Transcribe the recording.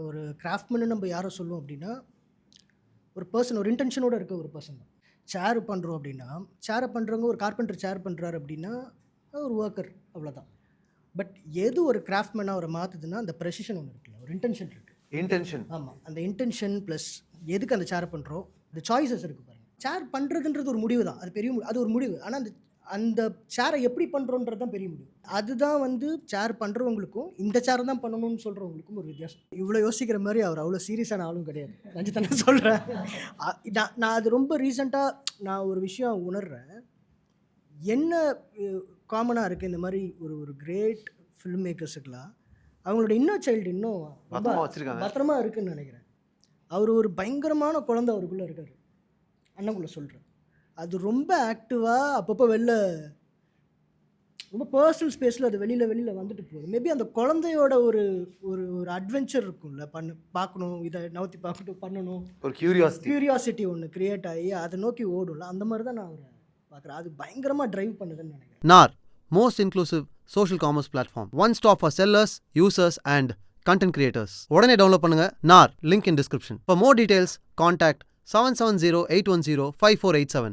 ஒரு கிராஃப்ட்மேன் நம்ம யாரை சொல்லுவோம் அப்படின்னா, ஒரு பர்சன் ஒரு இன்டென்ஷனோட இருக்க ஒரு பர்சன் தான். சேர் பண்ணுறோம் அப்படின்னா, சேரை பண்ணுறவங்க ஒரு கார்பெண்டர் சேர் பண்ணுறாரு அப்படின்னா, ஒரு ஒர்க்கர் அவ்வளோதான். பட் எது ஒரு கிராஃப்ட்மேனா அவரை மாற்றுதுன்னா, அந்த ப்ரெசிஷன் ஒன்று இருக்குல்ல, ஒரு இன்டென்ஷன் இருக்குது. இன்டென்ஷன். ஆமாம், அந்த இன்டென்ஷன் ப்ளஸ் எதுக்கு அந்த சேரை பண்ணுறோம், இந்த சாய்ஸஸ் இருக்குது பாருங்கள். சேர் பண்ணுறதுன்றது ஒரு முடிவு தான், அது பெரிய அது ஒரு முடிவு. ஆனால் அந்த அந்த சேரை எப்படி பண்ணுறோன்றது தான் பெரிய முடிவு. அதுதான் வந்து சேர் பண்ணுறவங்களுக்கும் இந்த சேரை தான் பண்ணணும்னு சொல்கிறவங்களுக்கும் ஒரு வித்தியாசம். இவ்வளோ யோசிக்கிற மாதிரி அவர் அவ்வளோ சீரியஸான ஆளும் கிடையாது. ரஞ்சித் சொல்கிறேன். நான் அது ரொம்ப ரீசெண்டாக நான் ஒரு விஷயம் உணர்றேன். என்ன காமனாக இருக்குது இந்த மாதிரி ஒரு ஒரு கிரேட் ஃபில்ம் மேக்கர்ஸுக்கெலாம் அவங்களோட இன்னர் சைல்டு இன்னும் பத்திரமா இருக்குதுன்னு நினைக்கிறேன். அவர் ஒரு பயங்கரமான குழந்தை அவருக்குள்ளே இருக்கார். அண்ணக்குள்ளே சொல்கிறேன், அது ரொம்ப ஆக்டிவாக அப்பப்போ ரொம்ப பர்சனல் ஸ்பேஸில் அது வெளியில் வந்துட்டு போகுது. மேபி அந்த குழந்தையோட ஒரு ஒரு ஒரு அட்வென்ச்சர் இருக்கும்ல, பார்க்கணும், இதை நவுத்தி பார்க்கணும், பண்ணணும், ஒரு கியூரியாசிட்டி ஒன்று கிரியேட் ஆகி அதை நோக்கி ஓடும்ல, அந்த மாதிரி தான் நான் அவரை பார்க்குறேன். அது பயங்கரமாக ட்ரைவ் பண்ணுதுன்னு நினைக்கிறேன். NAR, most inclusive social commerce platform. One stop for sellers, users and content creators. உடனே டவுன்லோட் பண்ணுங்க NAR, link in description. For more details, contact 770-810-5487.